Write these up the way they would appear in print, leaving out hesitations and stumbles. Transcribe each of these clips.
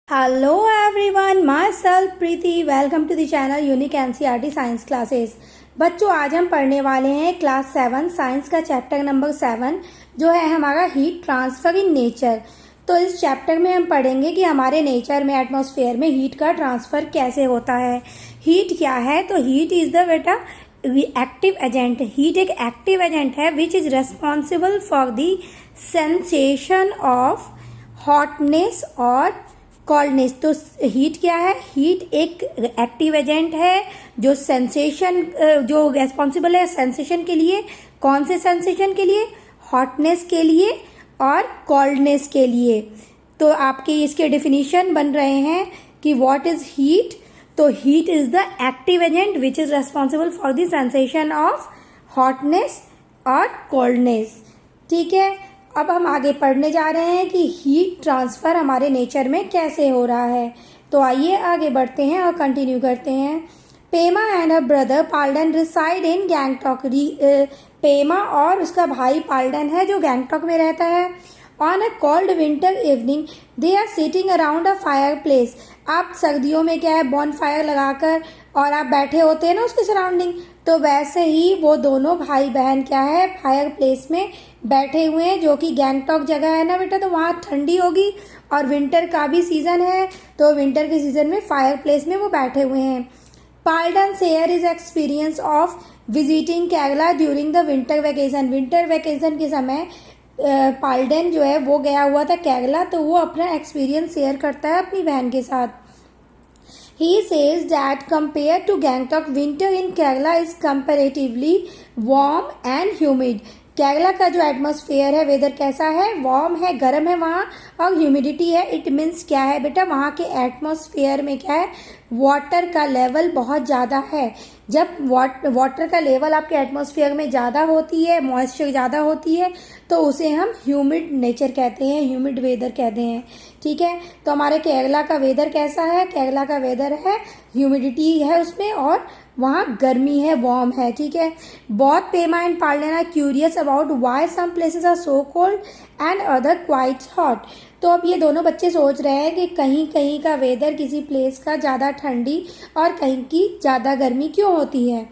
Hello everyone, my self Preeti. Welcome to the channel unique NCERT science classes. बच्चों, आज हम पढ़ने वाले हैं क्लास 7 साइंस का चैप्टर नंबर 7 जो है हमारा हीट ट्रांसफर इन नेचर। तो इस चैप्टर में हम पढ़ेंगे कि हमारे नेचर में, एटमॉस्फेयर में हीट का ट्रांसफर कैसे होता है। हीट क्या है? तो हीट इज द बेटा एक्टिव एजेंट। हीट एक एक्टिव एजेंट है which is responsible for the sensation of hotness और कोल्डनेस। तो हीट क्या है? हीट एक एक्टिव एजेंट है जो सेंसेशन, जो रेस्पॉन्सिबल है सेंसेशन के लिए। कौन से सेंसेशन के लिए? हॉटनेस के लिए और कोल्डनेस के लिए। तो आपके इसके डेफिनेशन बन रहे हैं कि व्हाट इज हीट। तो heat is the active agent which is responsible for the sensation of hotness और कोल्डनेस। ठीक है, अब हम आगे पढ़ने जा रहे हैं कि हीट ट्रांसफर हमारे नेचर में कैसे हो रहा है। तो आइए आगे बढ़ते हैं और कंटिन्यू करते हैं। Pema and her brother Paldan reside in Gangtok. Pema और उसका भाई पाल्डन है जो गैंगटॉक में रहता है। On a cold winter evening they are sitting around a fire place. आप सर्दियों में क्या है, बॉन फायर लगाकर और आप बैठे होते हैं ना उसके सराउंडिंग। तो वैसे ही वो दोनों भाई बहन क्या है, फायर प्लेस में बैठे हुए हैं, जो कि गैंगटॉक जगह है ना बेटा, तो वहाँ ठंडी होगी और विंटर का भी सीज़न है। तो विंटर के सीज़न में फायर प्लेस में वो बैठे हुए हैं। Paldan share his experience of visiting Kerala during the winter vacation. Winter vacation के समय पाल्डन जो है वो गया हुआ था केरला। तो वो अपना एक्सपीरियंस शेयर करता है अपनी बहन के साथ। He says that compared to Gangtok, winter in Kerala is comparatively warm and humid. Kerala का जो एटमॉस्फेयर है, वेदर कैसा है? वार्म है, गर्म है वहाँ, और ह्यूमिडिटी है। इट मीन्स क्या है बेटा, वहाँ के एटमॉस्फेयर में क्या है, वाटर का लेवल बहुत ज़्यादा है। जब वाटर का लेवल आपके एटमॉस्फेयर में ज़्यादा होती है, मॉइस्चर ज़्यादा होती है, तो उसे हम ह्यूमिड नेचर कहते हैं, ह्यूमिड वेदर कहते हैं। ठीक है, तो हमारे केरला का वेदर कैसा है? केरला का वेदर है, ह्यूमिडिटी है उसमें और वहाँ गर्मी है, वार्म है। ठीक है, बहुत Pema and Paldan are curious about why some places are so cold and other quite hot. तो अब ये दोनों बच्चे सोच रहे हैं कि कहीं कहीं का वेदर, किसी प्लेस का ज़्यादा ठंडी और कहीं की ज़्यादा गर्मी क्यों होती है।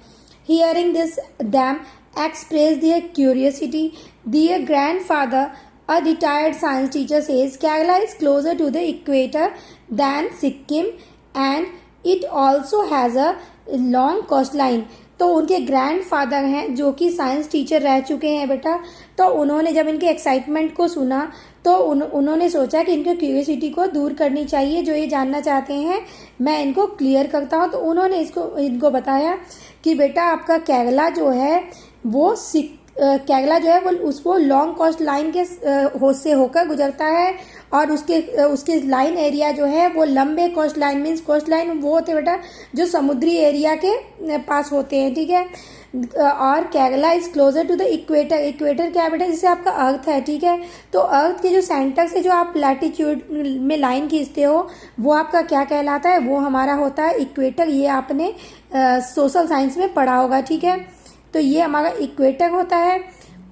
Hearing this them express their curiosity. Their grandfather, a retired science teacher, says Kerala is closer to the equator than Sikkim and it also has a long coastline. तो उनके ग्रैंडफादर हैं जो कि साइंस टीचर रह चुके हैं बेटा। तो उन्होंने जब इनके एक्साइटमेंट को सुना तो उन्होंने सोचा कि इनके क्यूरियोसिटी को दूर करनी चाहिए, जो ये जानना चाहते हैं मैं इनको क्लियर करता हूँ। तो उन्होंने इनको बताया कि बेटा आपका केरला जो है वो केरला जो है वो उसको लॉन्ग कोस्ट लाइन के से होकर गुजरता है, और उसके लाइन एरिया जो है वो लंबे coast line, means coast line वो होते हैं बेटा जो समुद्री एरिया के पास होते हैं। ठीक है, और Kerala is closer to the equator. Equator क्या है बेटा? जिससे आपका अर्थ है। ठीक है, तो अर्थ के जो सेंटर से जो आप लैटिट्यूड में लाइन खींचते हो वो आपका क्या कहलाता है? वो हमारा होता है इक्वेटर। ये आपने सोशल साइंस में पढ़ा होगा। ठीक है, तो ये हमारा इक्वेटर होता है,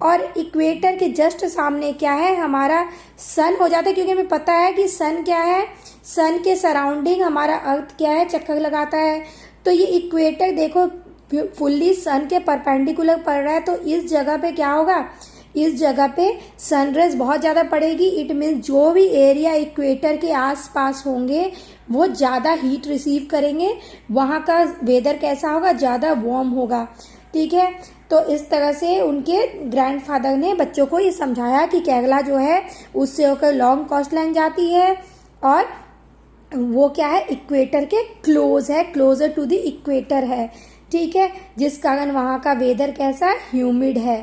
और इक्वेटर के जस्ट सामने क्या है, हमारा सन हो जाता है, क्योंकि हमें पता है कि सन क्या है, सन के सराउंडिंग हमारा अर्थ क्या है, चक्कर लगाता है। तो ये इक्वेटर देखो फुल्ली सन के परपेंडिकुलर पड़ रहा है। तो इस जगह पे क्या होगा, इस जगह पे सनरेज बहुत ज़्यादा पड़ेगी। इट मीन्स जो भी एरिया इक्वेटर के आसपास होंगे वो ज़्यादा हीट रिसीव करेंगे, वहाँ का वेदर कैसा होगा, ज़्यादा वार्म होगा। ठीक है, तो इस तरह से उनके ग्रैंडफादर ने बच्चों को ये समझाया कि केरला जो है उससे होकर लॉन्ग कोस्ट लाइन जाती है और वो क्या है, इक्वेटर के क्लोज है, क्लोजर टू द इक्वेटर है। ठीक है, जिस कारण वहाँ का वेदर कैसा है, ह्यूमिड है।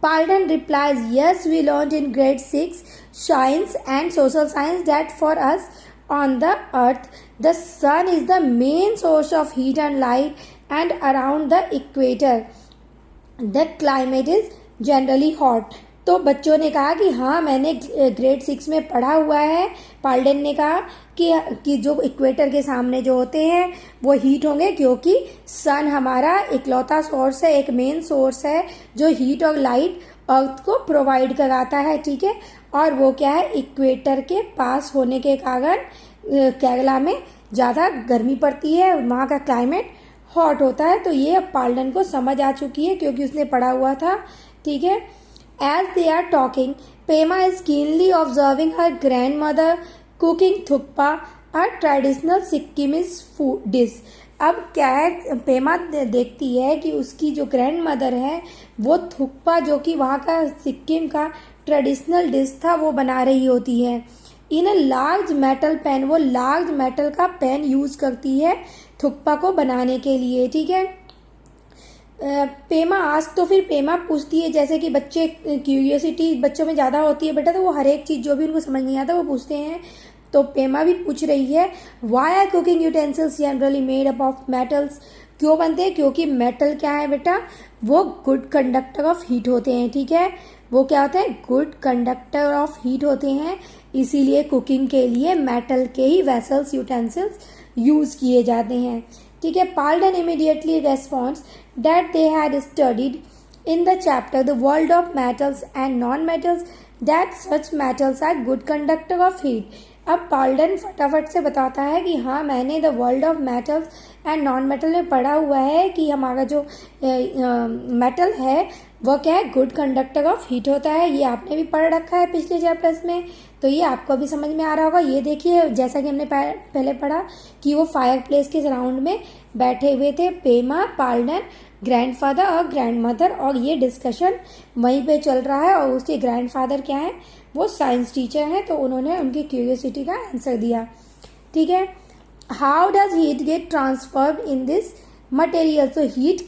Paldan replies, yes we learn in grade 6 science and social science that for us on the earth the sun is the main source of heat and light, and around the equator the climate is generally hot. तो बच्चों ने कहा कि हाँ मैंने grade 6 में पढ़ा हुआ है। पाल्डन ने कहा कि जो इक्वेटर के सामने जो होते हैं वो हीट होंगे, क्योंकि सन हमारा इकलौता सोर्स है, एक मेन सोर्स है जो हीट और लाइट अर्थ को प्रोवाइड कराता है। ठीक है, और वो क्या है, इक्वेटर के पास होने के कारण केरला में ज़्यादा गर्मी पड़ती है, वहाँ का क्लाइमेट हॉट होता है। तो ये अब पाल्डन को समझ आ चुकी है क्योंकि उसने पढ़ा हुआ था। ठीक है। As they are talking Pema is keenly observing her grand mother cooking thukpa, a traditional Sikkimese food dish. अब क्या है, पेमा देखती है कि उसकी जो ग्रैंड मदर है वो थुक्पा, जो कि वहाँ का सिक्किम का ट्रेडिशनल डिश था, वो बना रही होती है। इन अ लार्ज मेटल पैन, वो लार्ज मेटल का पैन यूज करती है थुक्पा को बनाने के लिए। ठीक है। पेमा आज, तो फिर पेमा पूछती है, जैसे कि बच्चे क्यूरियोसिटी बच्चों में ज़्यादा होती है बेटा, तो वो हर एक चीज़ जो भी उनको समझ नहीं आता वो पूछते हैं। तो पेमा भी पूछ रही है why are cooking utensils generally made up of metals, क्यों बनते हैं? क्योंकि मेटल क्या है बेटा, वो गुड कंडक्टर ऑफ हीट होते हैं। ठीक है। वो क्या होते हैं? गुड कंडक्टर ऑफ हीट होते हैं, इसीलिए कुकिंग के लिए मेटल के ही वेसल्स यूटेंसिल्स यूज किए जाते हैं। ठीक है। Paldan immediately response that they had studied in the chapter the world of metals and non metals that such metals are good conductor of heat. अब पाल्डन फटाफट से बताता है कि हाँ, मैंने the world of metals and non metal में पढ़ा हुआ है कि हमारा जो मेटल है वो क्या है, गुड कंडक्टर ऑफ हीट होता है। ये आपने भी पढ़ रखा है पिछले चैप्टर्स में, तो ये आपको भी समझ में आ रहा होगा। ये देखिए, जैसा कि हमने पहले पढ़ा कि वो फायर प्लेस के सराउंड में बैठे हुए थे, पेमा, पाल्डन, ग्रैंडफादर और ग्रैंडमदर, और ये डिस्कशन वहीं पे चल रहा है। और उसके ग्रैंडफादर क्या है, वो साइंस टीचर हैं, तो उन्होंने उनकी क्यूरियोसिटी का आंसर दिया। ठीक है। How does heat get transferred in this material, तो हीट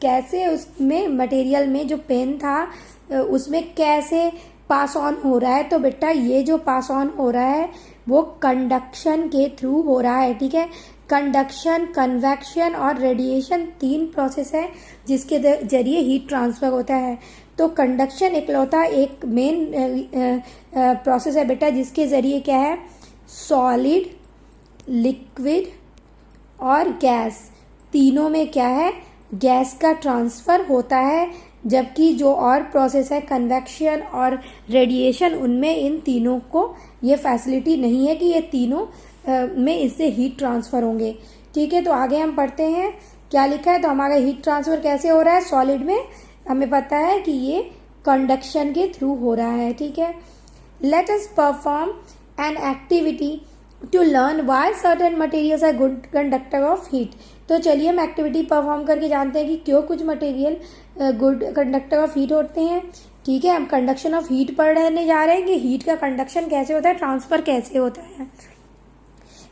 कैसे उसमें मटेरियल में जो पेन था उसमें कैसे पास ऑन हो रहा है? तो बेटा ये जो पास ऑन हो रहा है वो कंडक्शन के थ्रू हो रहा है। ठीक है। कंडक्शन, कन्वेक्शन और रेडिएशन 3 प्रोसेस है जिसके जरिए हीट ट्रांसफर होता है। तो कंडक्शन इकलौता एक मेन प्रोसेस है बेटा जिसके जरिए क्या है, सॉलिड, लिक्विड और गैस, तीनों में क्या है, गैस का ट्रांसफ़र होता है। जबकि जो और प्रोसेस है कन्वेक्शन और रेडिएशन, उनमें इन तीनों को ये फैसिलिटी नहीं है कि ये तीनों में इससे हीट ट्रांसफ़र होंगे। ठीक है। तो आगे हम पढ़ते हैं क्या लिखा है। तो हमारा हीट ट्रांसफ़र कैसे हो रहा है सॉलिड में, हमें पता है कि ये कंडक्शन के थ्रू हो रहा है। ठीक है। Let us perform an activity to learn why certain materials are good conductor of heat. तो चलिए हम एक्टिविटी परफॉर्म करके जानते हैं कि क्यों कुछ material good conductor of heat होते हैं। ठीक है। हम कंडक्शन ऑफ हीट पढ़ने जा रहे हैं कि हीट का कंडक्शन कैसे होता है, ट्रांसफर कैसे होता है।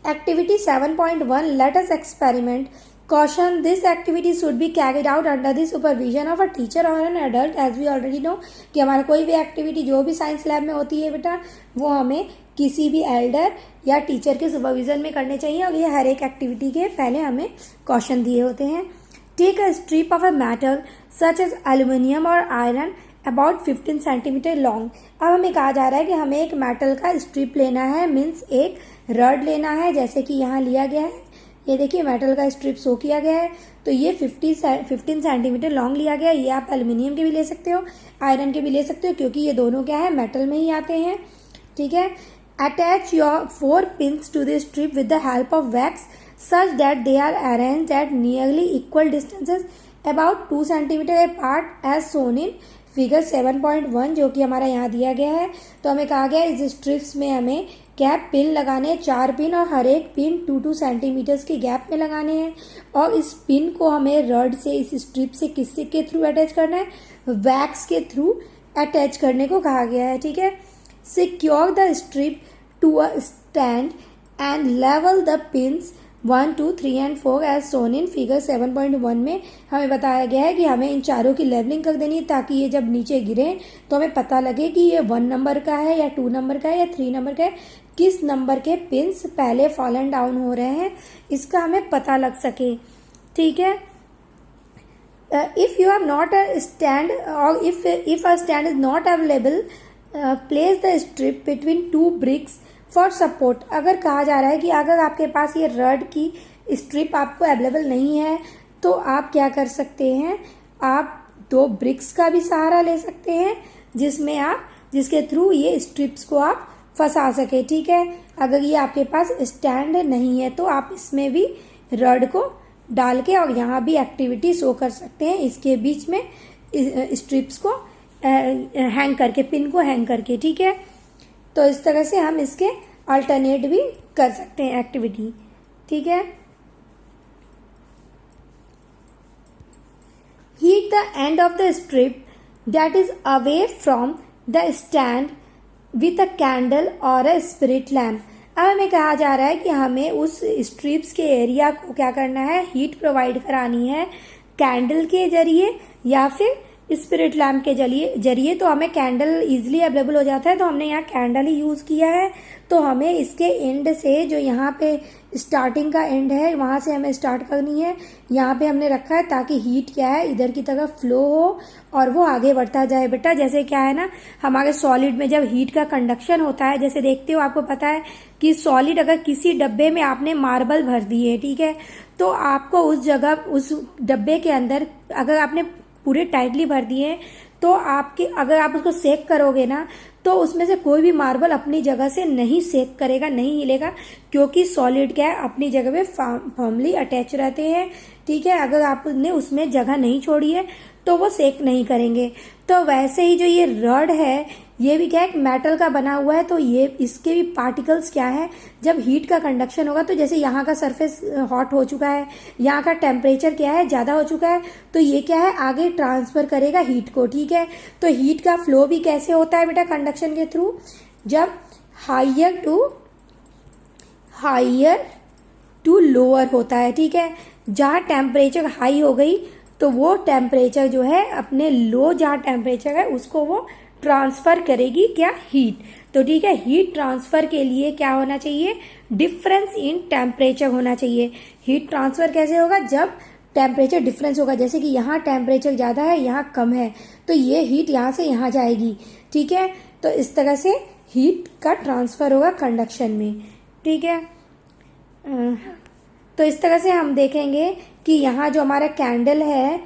Activity 7.1 let us experiment. Caution, this activity should be carried out under the supervision of a teacher or an adult, as we already know कि हमारा कोई भी एक्टिविटी जो भी साइंस लैब में होती है बेटा, वो हमें किसी भी एल्डर या टीचर के सुपरविजन में करने चाहिए। और ये हर एक एक्टिविटी के पहले हमें कॉशन दिए होते हैं। Take a strip of a metal such as aluminium और आयरन अबाउट 15 सेंटीमीटर लॉन्ग। अब हमें कहा जा रहा है कि हमें एक मेटल का स्ट्रिप लेना है, मीन्स एक रड लेना है, जैसे कि यहाँ लिया गया है। ये देखिए मेटल का स्ट्रिप शो किया गया है, तो ये 15 सेंटीमीटर लॉन्ग लिया गया है। ये आप एल्यूमिनियम के भी ले सकते हो, आयरन के भी ले सकते हो, क्योंकि ये दोनों क्या है, मेटल में ही आते हैं। ठीक है। Attach your 4 pins to the strip with the help of wax such that they are arranged at nearly equal distances about 2 centimetre apart as shown in figure 7.1, जो कि हमारा यहाँ दिया गया है। तो हमें कहा गया इस स्ट्रिप्स में हमें क्या पिन लगाने, 4 पिन, और हर एक पिन 2-2 सेंटीमीटर्स के गैप में लगाने हैं। और इस पिन को हमें रड से, इस स्ट्रिप से किससे के थ्रू अटैच करना है, वैक्स के थ्रू अटैच करने को कहा गया है। ठीक है। Secure the strip to a stand and level the pins 1, 2, 3 and 4 as shown in figure 7.1 में हमें बताया गया है कि हमें इन चारों की लेवलिंग कर देनी है, ताकि ये जब नीचे गिरे तो हमें पता लगे कि ये 1 नंबर का है या 2 नंबर का है या 3 नंबर का है, किस नंबर के पिन्स पहले फॉलन डाउन हो रहे हैं, इसका हमें पता लग सके। ठीक है। If you have not a stand और if a stand is not available, place the strip between 2 bricks for support. अगर कहा जा रहा है कि अगर आपके पास ये रड की स्ट्रिप आपको अवेलेबल नहीं है, तो आप क्या कर सकते हैं, आप 2 ब्रिक्स का भी सहारा ले सकते हैं, जिसके थ्रू ये स्ट्रिप्स को आप फंसा सके। ठीक है। अगर ये आपके पास स्टैंड नहीं है तो आप इसमें भी रड को डाल के और यहाँ भी एक्टिविटी शो कर सकते हैं, इसके बीच में स्ट्रिप्स को हैंग करके, पिन को हैंग करके, ठीक है। तो इस तरह से हम इसके अल्टरनेट भी कर सकते हैं एक्टिविटी, ठीक है। Heat the end of the strip that is away from the stand with a candle और अ स्पिरिट लैम्प। अब हमें कहा जा रहा है कि हमें उस स्ट्रिप्स के एरिया को क्या करना है, हीट प्रोवाइड करानी है कैंडल के जरिए या फिर स्पिरिट लैम्प के जरिए। तो हमें कैंडल इजीली अवेलेबल हो जाता है, तो हमने यहाँ कैंडल ही यूज किया है। तो हमें इसके एंड से, जो यहाँ पे स्टार्टिंग का एंड है, वहां से हमें स्टार्ट करनी है। यहाँ पे हमने रखा है ताकि हीट क्या है, इधर की तरफ फ्लो हो और वो आगे बढ़ता जाए। बेटा जैसे क्या है ना, हमारे सॉलिड में जब हीट का कंडक्शन होता है, जैसे देखते हो आपको पता है कि सॉलिड अगर किसी डब्बे में आपने मार्बल भर दिए, ठीक है, तो आपको उस जगह, उस डब्बे के अंदर अगर आपने पूरे टाइटली भर दिए तो आपके, अगर आप उसको सेक करोगे ना, तो उसमें से कोई भी मार्बल अपनी जगह से नहीं सेक करेगा, नहीं हिलेगा, क्योंकि सॉलिड क्या है, अपनी जगह पे फर्मली अटैच रहते हैं, ठीक है। अगर आपने उसमें जगह नहीं छोड़ी है तो वो सेक नहीं करेंगे। तो वैसे ही जो ये रड है, ये भी क्या है, मेटल का बना हुआ है, तो ये इसके भी पार्टिकल्स क्या है, जब हीट का कंडक्शन होगा, तो जैसे यहाँ का सरफेस हॉट हो चुका है, यहाँ का टेम्परेचर क्या है, ज्यादा हो चुका है, तो ये क्या है, आगे ट्रांसफर करेगा हीट को, ठीक है। तो हीट का फ्लो भी कैसे होता है बेटा, कंडक्शन के थ्रू, जब हाइयर टू लोअर होता है, ठीक है। जहाँ टेम्परेचर हाई हो गई तो वो टेम्परेचर जो है अपने लो जहाँ टेम्परेचर है उसको वो ट्रांसफर करेगी, क्या, हीट। तो ठीक है, हीट ट्रांसफर के लिए क्या होना चाहिए, डिफरेंस इन टेम्परेचर होना चाहिए। हीट ट्रांसफर कैसे होगा, जब टेम्परेचर डिफरेंस होगा, जैसे कि यहाँ टेम्परेचर ज्यादा है, यहाँ कम है, तो ये हीट यहाँ से यहाँ जाएगी, ठीक है। तो इस तरह से हीट का ट्रांसफर होगा कंडक्शन में, ठीक है। तो इस तरह से हम देखेंगे कि यहाँ जो हमारा कैंडल है,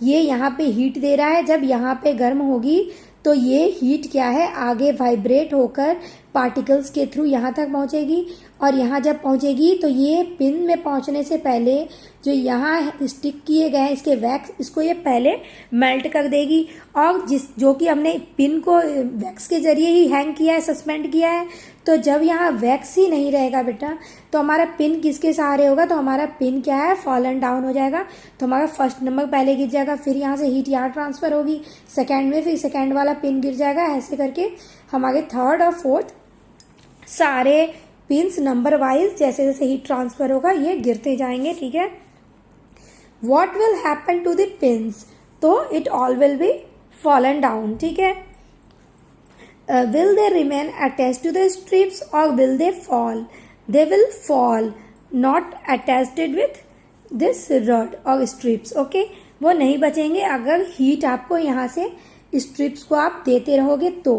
ये यहाँ पे हीट दे रहा है, जब यहाँ पे गर्म होगी तो ये हीट क्या है, आगे वाइब्रेट होकर पार्टिकल्स के थ्रू यहाँ तक पहुंचेगी, और यहाँ जब पहुंचेगी तो ये पिन में पहुंचने से पहले जो यहाँ स्टिक किए गए हैं इसके वैक्स, इसको ये पहले मेल्ट कर देगी, और जो कि हमने पिन को वैक्स के जरिए ही हैंग किया है, सस्पेंड किया है, तो जब यहाँ वैक्स ही नहीं रहेगा बेटा, तो हमारा पिन किसके सहारे होगा, तो हमारा पिन क्या है, फॉलन डाउन हो जाएगा। तो हमारा फर्स्ट नंबर पहले गिर जाएगा, फिर यहाँ से हीट यहाँ ट्रांसफर होगी सेकेंड में, फिर सेकेंड वाला पिन गिर जाएगा, ऐसे करके हमारे थर्ड और फोर्थ सारे पिन्स नंबर वाइज जैसे जैसे हीट ट्रांसफर होगा ये गिरते जाएंगे, ठीक है। What will happen to the pins, तो it all will be fallen down, ठीक है। Will they remain attached to the strips or will they fall? They will fall, not attached with this rod or strips, okay? वो नहीं बचेंगे अगर heat आपको यहाँ से स्ट्रिप्स को आप देते रहोगे तो,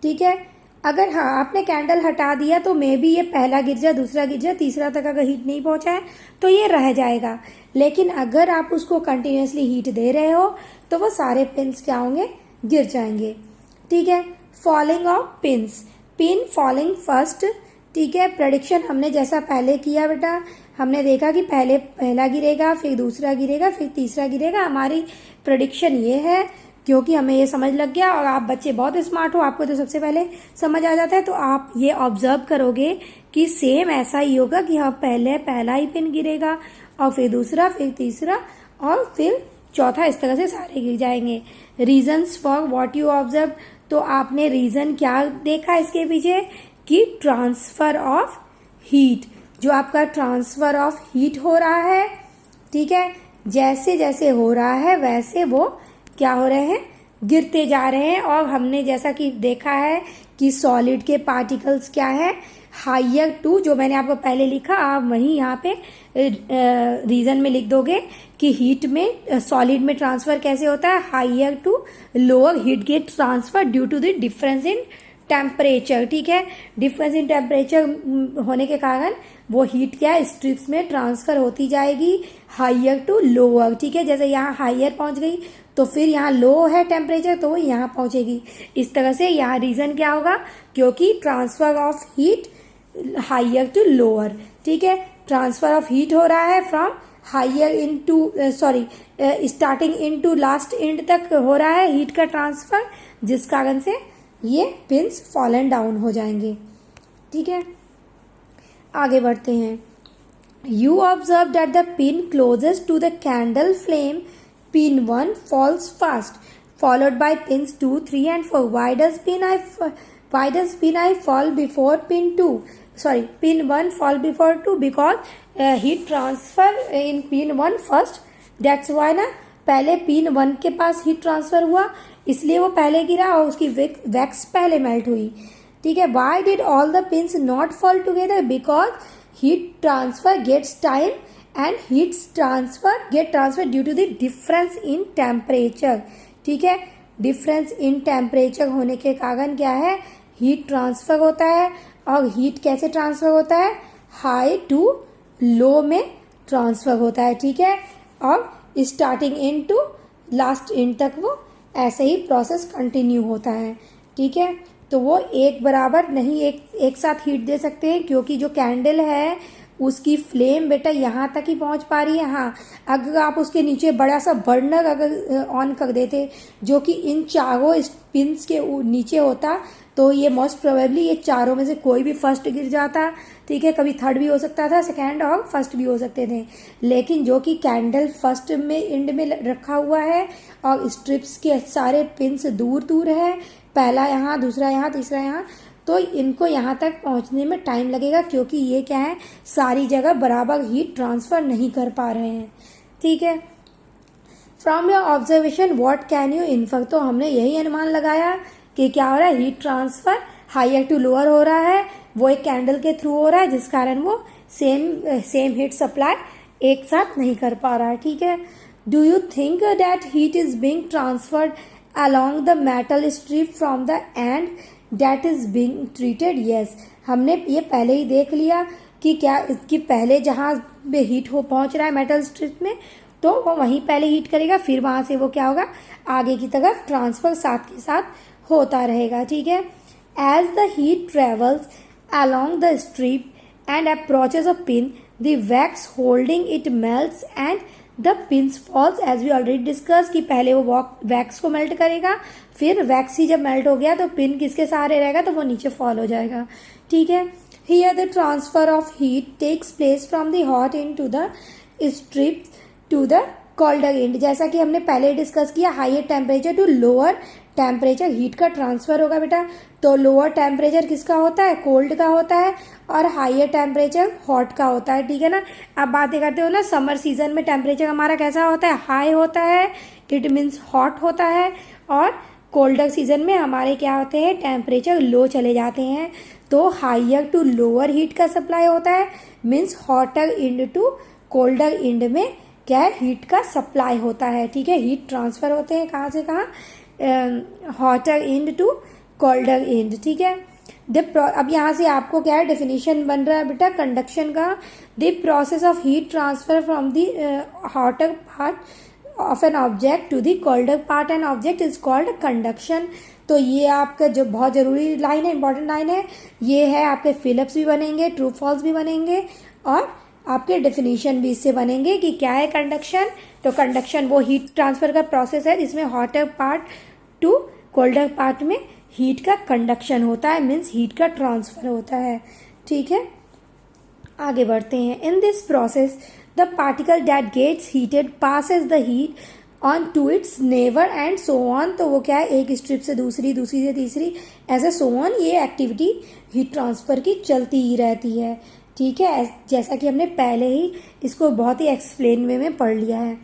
ठीक है। अगर हाँ आपने कैंडल हटा दिया तो मे बी ये पहला गिर जाए, दूसरा गिर जाए, तीसरा तक अगर हीट नहीं पहुंचा है तो ये रह जाएगा। लेकिन अगर आप उसको कंटिन्यूसली हीट दे रहे हो तो वो सारे पिन्स क्या होंगे, गिर जाएंगे, ठीक है। Falling of pins, pin falling first, ठीक है। प्रेडिक्शन हमने जैसा पहले किया बेटा, हमने देखा कि पहले पहला गिरेगा, फिर दूसरा गिरेगा, फिर तीसरा गिरेगा। हमारी प्रेडिक्शन ये है, क्योंकि हमें ये समझ लग गया, और आप बच्चे बहुत स्मार्ट हो, आपको तो सबसे पहले समझ आ जाता है, तो आप ये ऑब्जर्व करोगे कि सेम ऐसा ही होगा कि हाँ पहले पहला ही पिन गिरेगा, और फिर दूसरा, फिर तीसरा, और फिर चौथा, इस तरह से सारे गिर जाएंगे। Reasons for what you observe, तो आपने रीजन क्या देखा इसके पीछे, कि ट्रांसफर ऑफ हीट, जो आपका ट्रांसफर ऑफ हीट हो रहा है, ठीक है, जैसे जैसे हो रहा है वैसे वो क्या हो रहे हैं, गिरते जा रहे हैं। और हमने जैसा कि देखा है कि सॉलिड के पार्टिकल्स क्या है, हाइयर टू, जो मैंने आपको पहले लिखा आप वहीं यहाँ पे रीजन में लिख दोगे कि हीट में सॉलिड में ट्रांसफर कैसे होता है, higher to lower heat get transfer due to the difference in temperature, ठीक है। डिफरेंस इन टेम्परेचर होने के कारण वो हीट क्या है, स्ट्रिप्स में ट्रांसफर होती जाएगी हाइयर टू लोअर, ठीक है। जैसे यहाँ हाइयर पहुंच गई तो फिर यहाँ लो है टेम्परेचर तो वो यहाँ पहुंचेगी। इस तरह से यहाँ रीजन क्या होगा, क्योंकि transfer of heat higher to lower, ठीक है। ट्रांसफर ऑफ हीट हो रहा है from higher into starting into last end तक हो रहा है हीट का ट्रांसफर, जिस कारण से ये पिंस फॉलन डाउन हो जाएंगे, ठीक है। आगे बढ़ते हैं। You observe that the pin closest to the candle flame, pin 1 falls fast, followed by pins 2, 3 and 4. Why does pin I fall before pin 2? Sorry, pin 1 fall before 2 because heat transfer in pin 1 first. That's why ना पहले pin 1 के पास heat transfer हुआ, इसलिए वो पहले गिरा और उसकी वैक्स पहले मेल्ट हुई, ठीक है। Why did all the pins not fall together? Because heat transfer gets time and heat transfer get transfer due to the difference in temperature, ठीक है। डिफरेंस इन टेम्परेचर होने के कारण क्या है, हीट ट्रांसफर होता है। और हीट कैसे ट्रांसफर होता है, हाई टू लो में ट्रांसफर होता है, ठीक है। और starting end to last end तक वो ऐसे ही प्रोसेस कंटिन्यू होता है, ठीक है। तो वो एक बराबर नहीं एक साथ हीट दे सकते हैं, क्योंकि जो कैंडल है उसकी फ्लेम बेटा यहाँ तक ही पहुँच पा रही है। हाँ, अगर आप उसके नीचे बड़ा सा बर्नर अगर ऑन कर देते जो कि इन चारों पिंस के नीचे होता, तो ये मोस्ट प्रोबेबली ये चारों में से कोई भी फर्स्ट गिर जाता, ठीक है। कभी थर्ड भी हो सकता था, सेकंड और फर्स्ट भी हो सकते थे। लेकिन जो कि कैंडल फर्स्ट में एंड में रखा हुआ है और स्ट्रिप्स के सारे पिंस दूर दूर है, पहला यहाँ, दूसरा यहाँ, तीसरा यहाँ, तो इनको यहाँ तक पहुँचने में टाइम लगेगा, क्योंकि ये क्या है, सारी जगह बराबर हीट ट्रांसफर नहीं कर पा रहे हैं, ठीक है। From your observation what can you infer, तो हमने यही अनुमान लगाया कि क्या हो रहा है, heat transfer higher to lower हो रहा है, वो एक कैंडल के थ्रू हो रहा है, जिस कारण वो सेम हीट सप्लाई एक साथ नहीं कर पा रहा है, ठीक है। Do you think that heat is being transferred along the metal strip from the end that is being treated? Yes, हमने ये पहले ही देख लिया कि क्या इसकी पहले जहाँ पे हीट हो पहुँच रहा है मेटल स्ट्रिप में, तो वो वहीं पहले हीट करेगा, फिर वहाँ से वो क्या होगा, आगे की तरफ ट्रांसफर साथ के साथ होता रहेगा, ठीक है। As the heat travels along the strip and approaches a pin, the wax holding it melts and the pins falls, as we already discuss कि पहले वो वैक्स को मेल्ट करेगा, फिर वैक्स ही जब मेल्ट हो गया तो पिन किसके सहारे रहेगा, तो वो नीचे फॉल हो जाएगा, ठीक है। Here the transfer of heat takes place from the hot end to the strip to the colder end. जैसा कि हमने पहले डिस्कस किया, higher temperature to lower temperature heat का ट्रांसफर होगा बेटा। तो लोअर टेम्परेचर किसका होता है, कोल्ड का होता है, और हाइयर टेम्परेचर हॉट का होता है, ठीक है ना। अब बातें करते हो ना, समर सीजन में टेम्परेचर हमारा कैसा होता है, हाई होता है, इट मीन्स हॉट होता है। और कोल्डर सीजन में हमारे क्या होते हैं, टेम्परेचर लो चले जाते हैं। तो हाइयर टू लोअर हीट का सप्लाई होता है, means hotter end to colder end में क्या है, हीट का सप्लाई होता है, ठीक है। हीट ट्रांसफर होते हैं कहाँ से कहाँ, hotter end to colder end, ठीक है। अब यहाँ से आपको क्या है, डेफिनेशन बन रहा है बेटा कंडक्शन का। The process of heat transfer from the hotter part of an object to the colder part an object is called conduction. तो ये आपका जो बहुत जरूरी लाइन है, इंपॉर्टेंट लाइन है, ये है। आपके फिलिप्स भी बनेंगे, ट्रू फॉल्स भी बनेंगे, और आपके डेफिनेशन भी इससे बनेंगे कि क्या है कंडक्शन। तो कंडक्शन वो हीट ट्रांसफर का प्रोसेस है जिसमें hotter part two colder part में हीट का कंडक्शन होता है, मीन्स हीट का ट्रांसफर होता है, ठीक है। आगे बढ़ते हैं। In this process the particle that gets heated passes the heat on to its neighbour and so on. तो वो क्या है, एक स्ट्रिप से दूसरी, दूसरी से तीसरी, ऐसे सो ऑन, ये एक्टिविटी हीट ट्रांसफर की चलती ही रहती है, ठीक है। जैसा कि हमने पहले ही इसको बहुत ही एक्सप्लेन वे में पढ़ लिया है।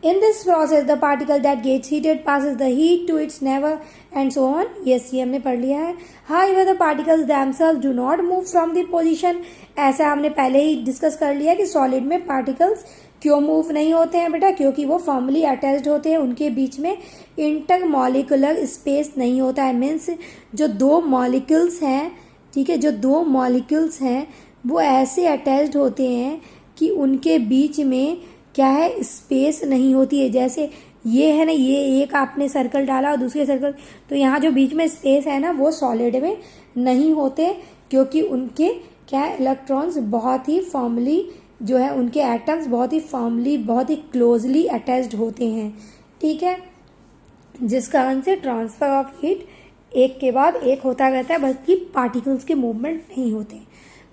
In this process, the particle that gets heated passes the heat to its neighbor and so on. Yes, ये हमने पढ़ लिया है। However, the particles themselves do not move from the position. ऐसा हमने पहले ही डिस्कस कर लिया कि सॉलिड में पार्टिकल्स क्यों मूव नहीं होते हैं बेटा, क्योंकि वो फॉर्मली अटैच्ड होते हैं, उनके बीच में इंटरमॉलिक्यूलर स्पेस नहीं होता है। मीन्स जो दो मॉलिक्यूल्स हैं, ठीक है, जो दो मॉलिक्यूल्स हैं वो ऐसे अटैच्ड होते हैं कि उनके बीच में क्या है, स्पेस नहीं होती है। जैसे ये है ना, ये एक आपने सर्कल डाला और दूसरे सर्कल, तो यहाँ जो बीच में स्पेस है ना, वो सॉलिड में नहीं होते, क्योंकि उनके क्या है, इलेक्ट्रॉन्स बहुत ही फॉर्मली जो है उनके एटम्स बहुत ही फॉर्मली बहुत ही क्लोजली अटैच्ड होते हैं, ठीक है, जिस कारण से ट्रांसफर ऑफ हीट एक के बाद एक होता रहता है, बल्कि पार्टिकल्स के मूवमेंट नहीं होते।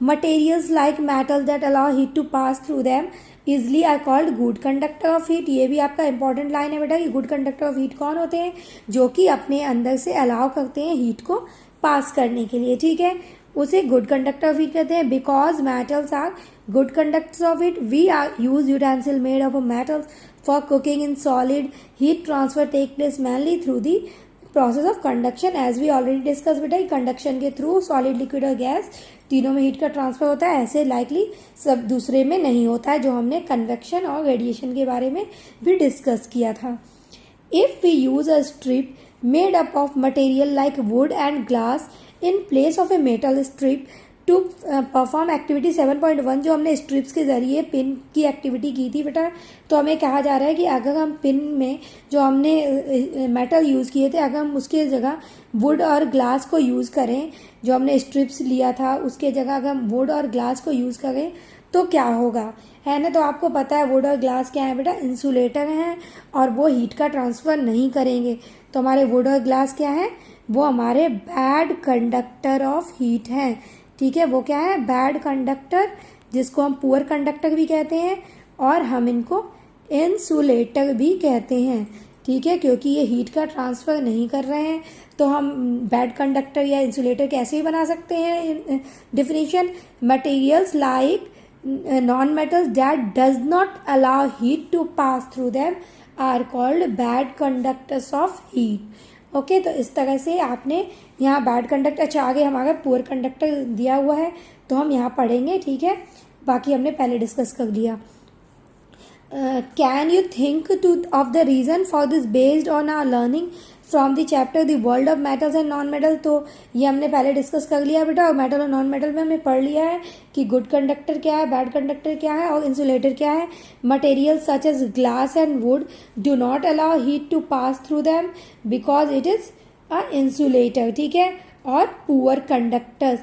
Materials like metals that allow heat to pass through them easily are called good conductor of heat. ये भी आपका इंपॉर्टेंट लाइन है बेटा कि गुड कंडक्टर ऑफ हीट कौन होते हैं, जो कि अपने अंदर से अलाउ करते हैं हीट को पास करने के लिए, ठीक है, उसे गुड कंडक्टर ऑफ हीट कहते हैं। Because metals are good conductors of heat, we are use utensil made of metals for cooking in solid. Heat transfer take place mainly through the process of conduction, as we already discuss बेटा, conduction के थ्रू solid, liquid और gas तीनों में heat का transfer होता है, ऐसे लाइकली सब दूसरे में नहीं होता है, जो हमने कन्वेक्शन और रेडिएशन के बारे में भी डिस्कस किया था। If we use a strip made up of material like wood and glass in place of a metal strip to perform activity 7.1, जो हमने स्ट्रिप्स के जरिए पिन की एक्टिविटी की थी बेटा, तो हमें कहा जा रहा है कि अगर हम पिन में जो हमने मेटल यूज़ किए थे, अगर हम उसके जगह वुड और ग्लास को यूज़ करें, जो हमने स्ट्रिप्स लिया था उसके जगह अगर हम वुड और ग्लास को यूज़ करें तो क्या होगा, है ना। तो आपको पता है वुड और ग्लास क्या है बेटा, इंसुलेटर हैं और वो हीट का ट्रांसफ़र नहीं करेंगे। तो हमारे वुड और ग्लास क्या है, वो हमारे बैड कंडक्टर ऑफ हीट हैं, ठीक है, वो क्या है, बैड कंडक्टर, जिसको हम पुअर कंडक्टर भी कहते हैं और हम इनको इंसुलेटर भी कहते हैं, ठीक है, क्योंकि ये हीट का ट्रांसफ़र नहीं कर रहे हैं। तो हम बैड कंडक्टर या इंसुलेटर कैसे भी बना सकते हैं, definition, materials like non metals that does not allow heat to pass through them are called bad conductors of heat. Okay, तो इस तरह से आपने यहाँ बैड कंडक्टर, अच्छा आगे हमारा पुअर कंडक्टर दिया हुआ है तो हम यहाँ पढ़ेंगे, ठीक है, बाकी हमने पहले डिस्कस कर लिया। Can you think to of the reason for this based on our learning from the chapter the world of metals and non metal. तो ये हमने पहले डिस्कस कर लिया बेटा, और मेटल और नॉन मेटल में हमने पढ़ लिया है कि गुड कंडक्टर क्या है, बैड कंडक्टर क्या है और इंसुलेटर क्या है। Material such as glass and wood do not allow heat to pass through them because it is a insulator, ठीक है, और पुअर कंडक्टर्स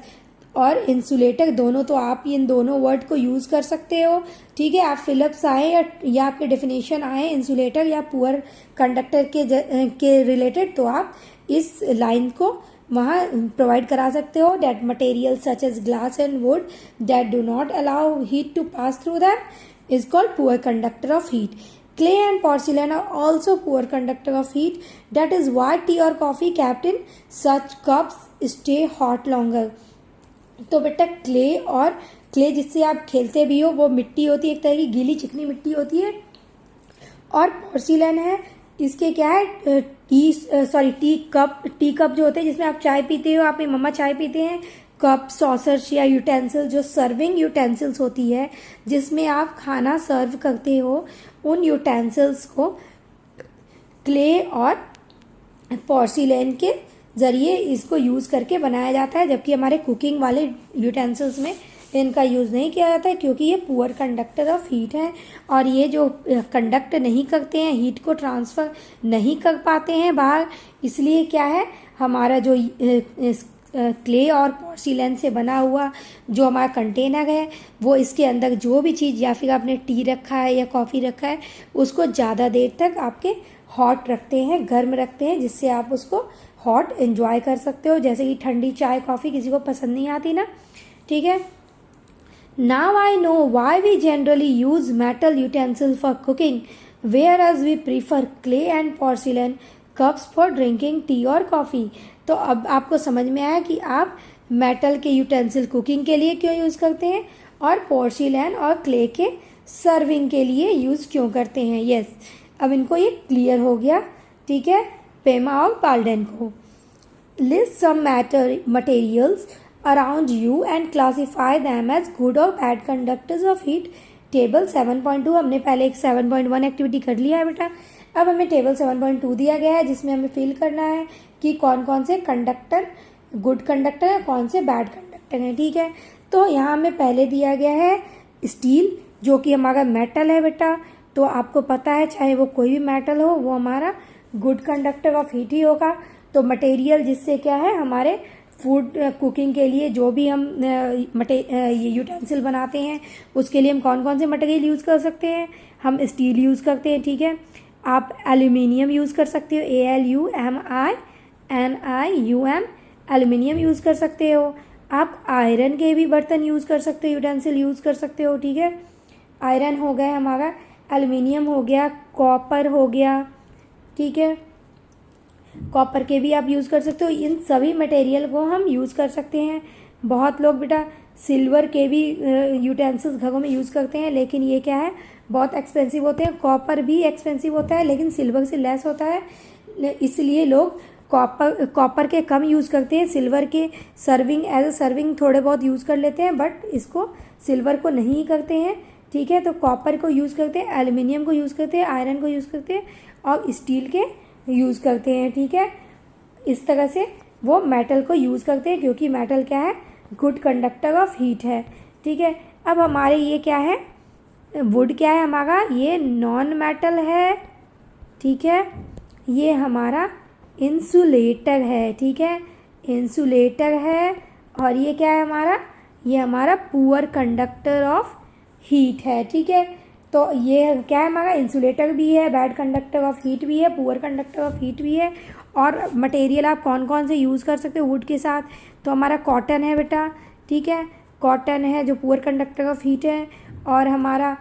और इंसुलेटर दोनों, तो आप इन दोनों वर्ड को यूज़ कर सकते हो, ठीक है। आप फिलिप्स आए या आपके डेफिनेशन आए इंसुलेटर या पुअर कंडक्टर के रिलेटेड, तो आप इस लाइन को वहाँ प्रोवाइड करा सकते हो, that material such as glass and wood that do not allow heat to pass through that is called poor conductor of heat. Clay and porcelain are also poor conductor of heat. That is why tea or coffee kept in such cups stay hot longer. तो बेटा clay जिससे आप खेलते भी हो, वो मिट्टी होती है, एक तरह की गीली चिकनी मिट्टी होती है, और पोर्सिलेन है, इसके क्या है, टी कप जो होते हैं जिसमें आप चाय पीते हो, आपकी मम्मा चाय पीते हैं, कप, सॉसर्स या यूटेंसिल, जो सर्विंग यूटेंसिल्स होती है जिसमें आप खाना सर्व करते हो, उन यूटेंसिल्स को क्ले और पोर्सिलेन के ज़रिए इसको यूज़ करके बनाया जाता है, जबकि हमारे कुकिंग वाले यूटेंसिल्स में इनका यूज़ नहीं किया जाता है, क्योंकि ये पुअर कंडक्टर ऑफ हीट है और ये जो कंडक्ट नहीं करते हैं, हीट को ट्रांसफ़र नहीं कर पाते हैं बाहर, इसलिए क्या है, हमारा जो क्ले और पोर्सिलेन से बना हुआ जो हमारा कंटेनर है, वो इसके अंदर जो भी चीज़, या फिर आपने टी रखा है या कॉफ़ी रखा है, उसको ज़्यादा देर तक आपके हॉट रखते हैं, गर्म रखते हैं, जिससे आप उसको हॉट एंजॉय कर सकते हो। जैसे कि ठंडी चाय कॉफ़ी किसी को पसंद नहीं आती ना, ठीक है। Now I know why we generally use metal utensil for cooking whereas we prefer clay and porcelain cups for drinking tea और कॉफ़ी। तो अब आपको समझ में आया कि आप मेटल के यूटेंसिल कुकिंग के लिए क्यों यूज़ करते हैं और पोर्सिलेन और क्ले के सर्विंग के लिए यूज़ क्यों करते हैं। यस, अब इनको ये क्लियर हो गया, ठीक है। पेमा और पाल्डेन को list some materials around you and classify them as good और bad conductors of heat. Table 7.2 हमने पहले एक 7.1 एक्टिविटी कर लिया है बेटा, अब हमें टेबल 7.2 दिया गया है, जिसमें हमें फिल करना है कि कौन कौन से कंडक्टर गुड कंडक्टर है, कौन से बैड कंडक्टर हैं, ठीक है। तो यहाँ हमें पहले दिया गया है स्टील, जो कि हमारा मेटल है बेटा, तो आपको पता है चाहे वो कोई भी मेटल हो, वो हमारा गुड कंडक्टर ऑफ हीट ही होगा। तो मटेरियल जिससे क्या है, हमारे फूड कुकिंग के लिए जो भी हम यूटेंसिल बनाते हैं उसके लिए हम कौन कौन से मटेरियल यूज़ कर सकते हैं, हम स्टील यूज़ करते हैं, ठीक है। आप एल्यूमिनियम यूज़ कर सकते हो, ALUMINIUM एल्यूमिनियम यूज़ कर सकते हो। आप आयरन के भी बर्तन यूज़ कर सकते हो, यूटेंसिल यूज़ कर सकते हो, ठीक है। आयरन हो गया हमारा, एल्यूमिनियम हो गया, कॉपर हो गया, ठीक है। कॉपर के भी आप यूज़ कर सकते हो। इन सभी मटेरियल को हम यूज़ कर सकते हैं। बहुत लोग बेटा सिल्वर के भी यूटेंसिल्स घरों में यूज़ करते हैं, लेकिन ये क्या है, बहुत एक्सपेंसिव होते हैं। कॉपर भी एक्सपेंसिव होता है लेकिन सिल्वर से लेस होता है, इसलिए लोग कॉपर के कम यूज़ करते हैं। सिल्वर के सर्विंग एज अ सर्विंग थोड़े बहुत यूज़ कर लेते हैं, बट इसको सिल्वर को नहीं करते हैं, ठीक है। तो कॉपर को यूज़ करते हैं, एल्यूमिनियम को यूज़ करते हैं, आयरन को यूज़ करते हैं और स्टील के यूज़ करते हैं, ठीक है। इस तरह से वो मेटल को यूज़ करते हैं, क्योंकि मेटल क्या है, गुड कंडक्टर ऑफ हीट है, ठीक है। अब हमारे ये क्या है, वुड क्या है हमारा, ये नॉन मेटल है, ठीक है। ये हमारा इंसुलेटर है, ठीक है, इंसुलेटर है। और ये क्या है हमारा, ये हमारा पुअर कंडक्टर ऑफ हीट है, ठीक है। तो ये क्या है हमारा, इंसुलेटर भी है, बैड कंडक्टर ऑफ हीट भी है, पुअर कंडक्टर ऑफ हीट भी है। और मटेरियल आप कौन कौन से यूज़ कर सकते हो वुड के साथ, तो हमारा कॉटन है बेटा, ठीक है, कॉटन है जो पुअर कंडक्टर ऑफ हीट है। और हमारा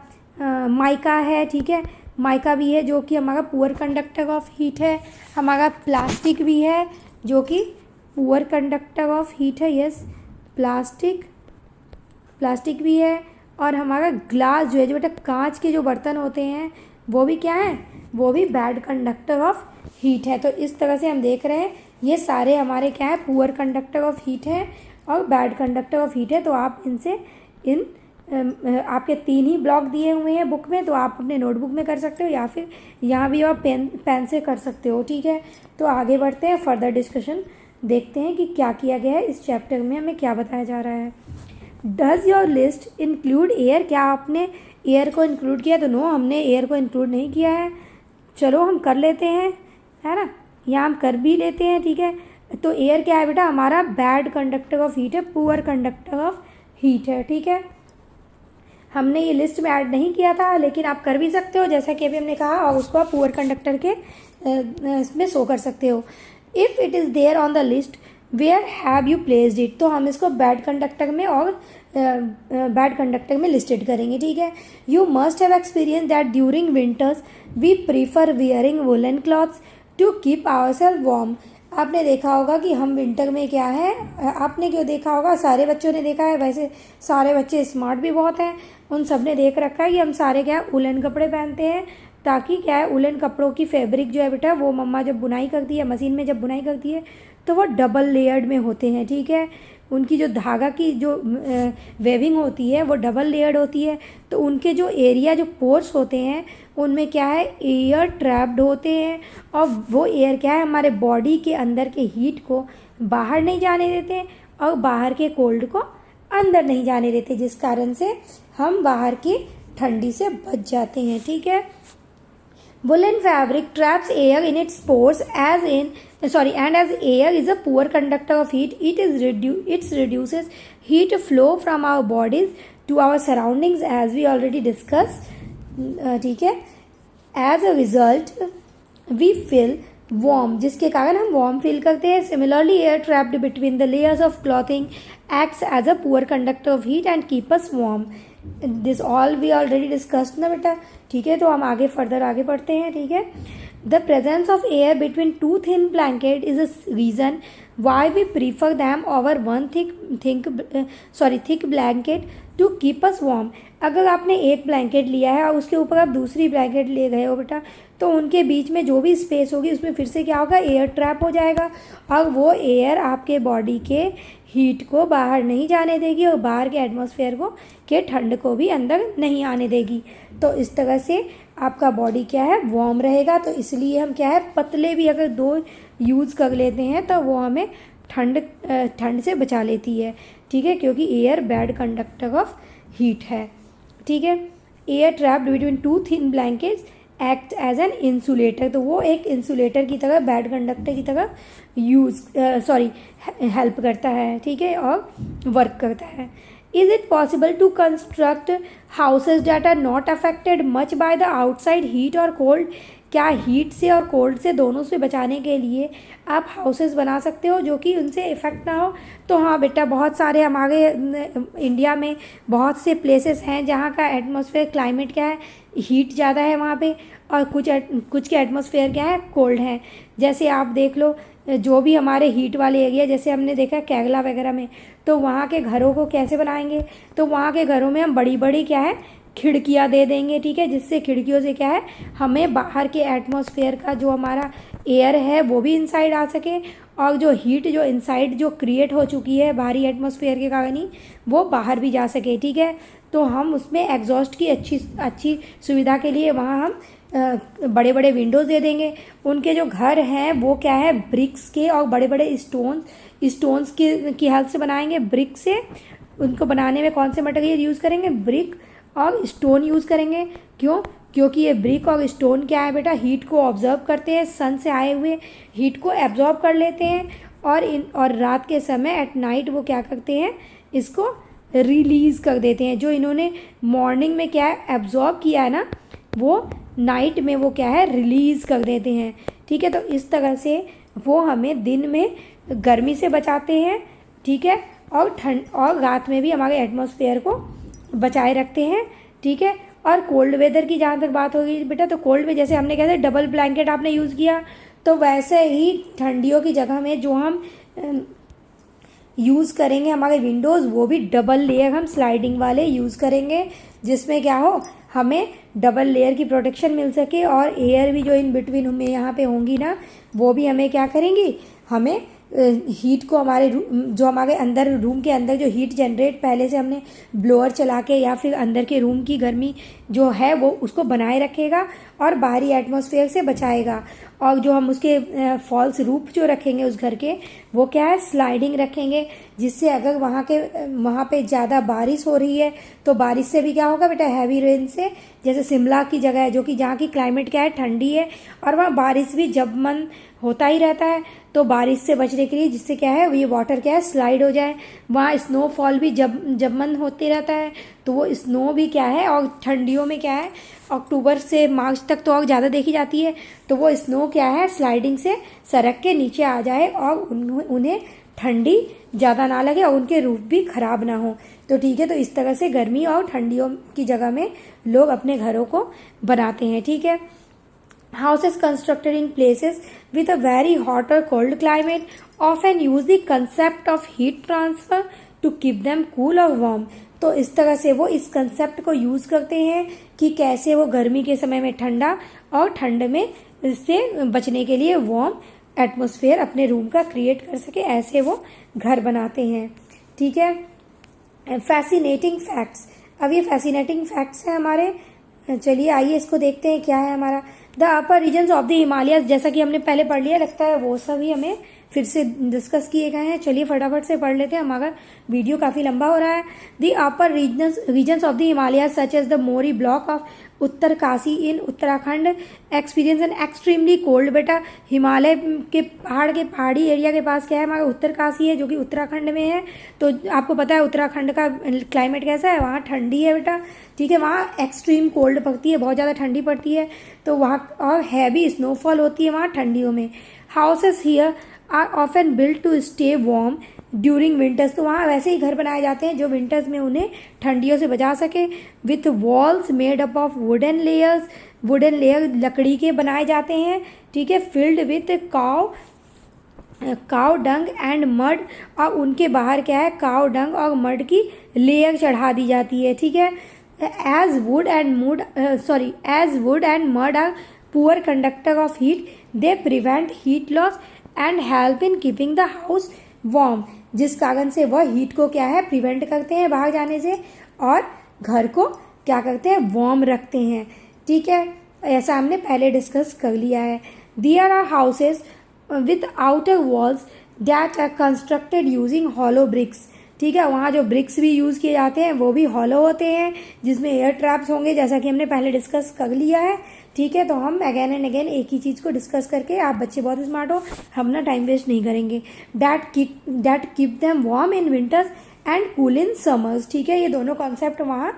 माइका है, ठीक है, माइका भी है जो कि हमारा पुअर कंडक्टर ऑफ हीट है। हमारा प्लास्टिक भी है जो कि पुअर कंडक्टर ऑफ हीट है, यस, प्लास्टिक भी है। और हमारा ग्लास जो है, जो बेटा कांच के जो बर्तन होते हैं वो भी क्या है, वो भी बैड कंडक्टर ऑफ हीट है। तो इस तरह से हम देख रहे हैं ये सारे हमारे क्या है, पुअर कंडक्टर ऑफ हीट है और बैड कंडक्टर ऑफ हीट है। तो आप इनसे आपके 3 ही ब्लॉक दिए हुए हैं बुक में, तो आप अपने नोटबुक में कर सकते हो या फिर यहाँ भी आप पेन से कर सकते हो, ठीक है। तो आगे बढ़ते हैं, फर्दर डिस्कशन देखते हैं कि क्या किया गया है इस चैप्टर में, हमें क्या बताया जा रहा है। Does your list include air, क्या आपने एयर को इंक्लूड किया, तो नो, हमने एयर को इंक्लूड नहीं किया है। चलो हम कर लेते हैं, है ना, यहाँ हम कर भी लेते हैं, ठीक है। तो एयर क्या है बेटा, हमारा बैड कंडक्टर ऑफ हीट है, पुअर कंडक्टर ऑफ हीट है, ठीक है। हमने ये लिस्ट में ऐड नहीं किया था, लेकिन आप कर भी सकते हो जैसा कि अभी हमने कहा, और उसको आप पुअर कंडक्टर के इसमें शो कर सकते हो। If it is there on the list where have you placed it, तो हम इसको बैड कंडक्टर में और बैड कंडक्टर में लिस्टेड करेंगे, ठीक है। You must have experience that during winters we prefer wearing woollen clothes to keep ourself warm. आपने देखा होगा कि हम विंटर में क्या है, आपने क्यों देखा होगा, सारे बच्चों ने देखा है, वैसे सारे बच्चे स्मार्ट भी बहुत हैं, उन सब ने देख रखा है कि हम सारे क्या है उलन कपड़े पहनते हैं, ताकि क्या है उलन कपड़ों की फैब्रिक जो है बेटा, वो मम्मा जब बुनाई करती है, मशीन में जब बुनाई करती है, तो वो डबल लेयर्ड में होते हैं, ठीक है। उनकी जो धागा की जो वेविंग होती है वो डबल लेयर्ड होती है, तो उनके जो एरिया, जो पोर्स होते हैं, उनमें क्या है, एयर ट्रैप्ड होते हैं। और वो एयर क्या है, हमारे बॉडी के अंदर के हीट को बाहर नहीं जाने देते और बाहर के कोल्ड को अंदर नहीं जाने देते, जिस कारण से हम बाहर की ठंडी से बच जाते हैं, ठीक है। Woolen fabric traps air in its pores and as air is a poor conductor of heat, it reduces heat flow from our bodies to our surroundings as we already discussed, ठीक है। As a result we feel warm, जिसके कारण हम warm feel करते हैं। Similarly air trapped between the layers of clothing acts as a poor conductor of heat and keep us warm. This all we already discussed ना बेटा, ठीक है। तो हम आगे फर्दर आगे बढ़ते हैं, ठीक है। The presence of air between 2 thin blanket is a reason why we prefer them over one thick blanket to keep us warm. अगर आपने एक ब्लैंकेट लिया है और उसके ऊपर आप दूसरी ब्लैंकेट ले गए हो बेटा, तो उनके बीच में जो भी स्पेस होगी उसमें फिर से क्या होगा, एयर ट्रैप हो जाएगा और वो एयर आपके बॉडी के हीट को बाहर नहीं जाने देगी और बाहर के एटमॉस्फेयर को के ठंड को भी अंदर नहीं आने देगी। तो इस तरह से आपका बॉडी क्या है, वार्म रहेगा। तो इसलिए हम क्या है, पतले भी अगर 2 यूज़ कर लेते हैं तो वो हमें ठंड से बचा लेती है, ठीक है, क्योंकि air bad conductor of heat है, ठीक है। Air trapped between 2 thin blankets act as an insulator, तो वो एक इंसुलेटर की तरह, बैड कंडक्टर की तरह हेल्प करता है, ठीक है, और वर्क करता है। Is it possible to construct houses that are not affected much by the outside heat और कोल्ड? क्या हीट से और कोल्ड से, दोनों से बचाने के लिए आप हाउसेस बना सकते हो जो कि उनसे इफ़ेक्ट ना हो? तो हाँ बेटा, बहुत सारे हमारे इंडिया में बहुत से प्लेसेस हैं जहाँ का एटमॉस्फेयर क्लाइमेट क्या है, हीट ज़्यादा है वहाँ पे, और कुछ के एटमॉस्फेयर क्या है, कोल्ड है। जैसे आप देख लो, जो भी हमारे हीट वाले एरिया, जैसे हमने देखा केरला वगैरह में, तो वहाँ के घरों को कैसे बनाएंगे? तो वहाँ के घरों में हम बड़ी बड़ी क्या है, खिड़कियाँ दे देंगे, ठीक है, जिससे खिड़कियों से क्या है, हमें बाहर के एटमॉस्फेयर का जो हमारा एयर है वो भी इनसाइड आ सके, और जो हीट जो इनसाइड जो क्रिएट हो चुकी है बाहरी एटमॉस्फेयर के कारण ही, वो बाहर भी जा सके, ठीक है। तो हम उसमें एग्जॉस्ट की अच्छी सुविधा के लिए वहाँ हम बड़े बड़े विंडोज़ दे देंगे। उनके जो घर हैं वो क्या है, ब्रिक्स के और बड़े बड़े स्टोन्स की हेल्प से बनाएंगे, ब्रिक से। उनको बनाने में कौन से मटेरियल यूज़ करेंगे, ब्रिक और स्टोन यूज़ करेंगे। क्यों? क्योंकि ये ब्रिक और स्टोन क्या है बेटा, हीट को ऑब्जर्व करते हैं, सन से आए हुए हीट को एब्जॉर्ब कर लेते हैं, और रात के समय एट नाइट वो क्या करते हैं, इसको रिलीज़ कर देते हैं। जो इन्होंने मॉर्निंग में क्या है एब्जॉर्ब किया है ना, वो नाइट में वो क्या है, रिलीज़ कर देते हैं, ठीक है। तो इस तरह से वो हमें दिन में गर्मी से बचाते हैं, ठीक है, और रात में भी हमारे एटमॉस्फेयर को बचाए रखते हैं, ठीक है। और कोल्ड वेदर की जहाँ तक बात होगी बेटा, तो कोल्ड में जैसे हमने कहते डबल ब्लैंकेट आपने यूज़ किया, तो वैसे ही ठंडियों की जगह में जो हम यूज़ करेंगे हमारे विंडोज़, वो भी डबल लेयर हम स्लाइडिंग वाले यूज़ करेंगे, जिसमें क्या हो, हमें डबल लेयर की प्रोटेक्शन मिल सके, और एयर भी जो इन बिटवीन हमें यहाँ पे होंगी ना, वो भी हमें क्या करेंगी, हमें हीट को जो हमारे अंदर रूम के अंदर जो हीट जनरेट पहले से हमने ब्लोअर चला के या फिर अंदर के रूम की गर्मी जो है वो उसको बनाए रखेगा और बाहरी एटमॉस्फेयर से बचाएगा। और जो हम उसके फॉल्स रूफ जो रखेंगे उस घर के, वो क्या है, स्लाइडिंग रखेंगे, जिससे अगर वहाँ पे ज़्यादा बारिश हो रही है तो बारिश से भी क्या होगा बेटा, हैवी रेन से, जैसे शिमला की जगह है जो कि जहाँ की क्लाइमेट क्या है, ठंडी है, और वहाँ बारिश भी जब मन होता ही रहता है, तो बारिश से बचने के लिए, जिससे क्या है, ये वाटर क्या है, स्लाइड हो जाए। वहाँ स्नोफॉल भी जब मन होते रहता है, तो वो स्नो भी क्या है, और ठंडियों में क्या है, अक्टूबर से मार्च तक तो और ज़्यादा देखी जाती है, तो वो स्नो क्या है, स्लाइडिंग से सरक के नीचे आ जाए, और उन्हें ठंडी ज़्यादा ना लगे और उनके रूफ भी खराब ना हो। तो ठीक है, तो इस तरह से गर्मी और ठंडियों की जगह में लोग अपने घरों को बनाते हैं, ठीक है। Houses constructed in places with a very hot or cold climate often use the concept of heat transfer to keep them cool or warm. तो इस तरह से वो इस कंसेप्ट को यूज़ करते हैं कि कैसे वो गर्मी के समय में ठंडा और ठंड में इससे बचने के लिए वार्म एटमॉस्फेयर अपने रूम का क्रिएट कर सके, ऐसे वो घर बनाते हैं, ठीक है। फैसिनेटिंग फैक्ट्स, अब ये फैसिनेटिंग फैक्ट्स हैं हमारे, चलिए आइए इसको देखते हैं क्या है हमारा। The upper regions of the Himalayas, जैसा कि हमने पहले पढ़ लिया, लगता है वो सभी हमें फिर से डिस्कस किए गए हैं। चलिए फटाफट से पढ़ लेते हैं, हमारा वीडियो काफ़ी लंबा हो रहा है। The upper regions of the Himalayas such as the Mori block of Uttarkashi in Uttarakhand experience an extremely cold. बेटा हिमालय के पहाड़ी एरिया के पास क्या है, हमारा उत्तरकाशी है जो कि उत्तराखंड में है। तो आपको पता है उत्तराखंड का क्लाइमेट कैसा है, वहाँ ठंडी है बेटा, ठीक है, वहाँ एक्सट्रीम कोल्ड पड़ती है, बहुत ज़्यादा ठंडी पड़ती है, तो वहाँ और हैवी स्नोफॉल होती है वहाँ ठंडियों में। Houses here are often built to stay warm during winters, तो वहाँ वैसे ही घर बनाए जाते हैं जो विंटर्स में उन्हें ठंडियों से बचा सके। With walls made up of wooden layer लकड़ी के बनाए जाते हैं, ठीक है, filled with cow dung and mud, और उनके बाहर क्या है, काउ डंग और मड की लेयर चढ़ा दी जाती है, ठीक है। As wood and mud are poor conductor of heat, they prevent heat loss and help in keeping the house warm, जिस कारण से वह हीट को क्या है, प्रिवेंट करते हैं बाहर जाने से, और घर को क्या करते हैं, वार्म रखते हैं, ठीक है। ऐसा हमने पहले डिस्कस कर लिया है। There are houses with outer walls that are constructed using hollow bricks, ठीक है। वहाँ जो ब्रिक्स भी यूज़ किए जाते हैं वो भी हॉलो होते हैं, जिसमें एयर ट्रैप्स होंगे, जैसा कि हमने पहले डिस्कस कर लिया है। ठीक है, तो हम अगेन एंड अगेन एक ही चीज़ को डिस्कस करके, आप बच्चे बहुत स्मार्ट हो, हम ना टाइम वेस्ट नहीं करेंगे। That keep them warm in winters and cool in summers. ठीक है, ये दोनों कॉन्सेप्ट वहाँ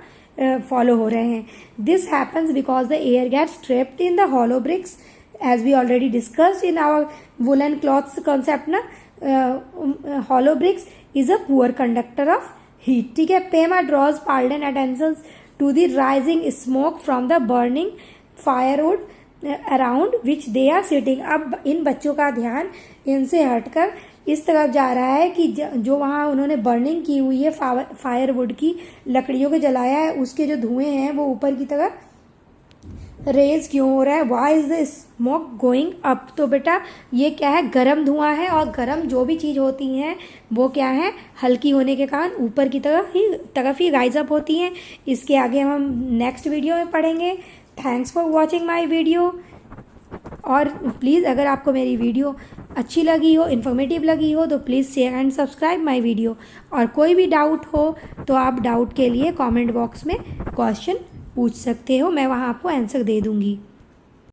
फॉलो हो रहे हैं। This happens because the air gets trapped in the hollow bricks as we already discussed in our woolen cloths concept ना। hollow bricks is a poor conductor of heat। ठीक है, Pema draws pardon attention to the rising smoke from the burning firewood around which they are sitting। अब इन बच्चों का ध्यान इनसे हटकर इस तरफ जा रहा है कि जो वहाँ उन्होंने बर्निंग की हुई है फायरवुड की, लकड़ियों को जलाया है, उसके जो धुएं हैं वो ऊपर की तरफ रेज क्यों हो रहा है। Why is the smoke going up. तो बेटा ये क्या है, गर्म धुआं है, और गर्म जो भी चीज़ होती हैं वो क्या है, हल्की होने के कारण ऊपर की तरफ ही राइज अप होती हैं। इसके आगे हम नेक्स्ट वीडियो में पढ़ेंगे। Thanks for watching my video. और प्लीज़ अगर आपको मेरी वीडियो अच्छी लगी हो, इन्फॉर्मेटिव लगी हो, तो please share and subscribe my video. और कोई भी डाउट हो तो आप डाउट के लिए कमेंट बॉक्स में क्वेश्चन पूछ सकते हो, मैं वहाँ आपको आंसर दे दूँगी।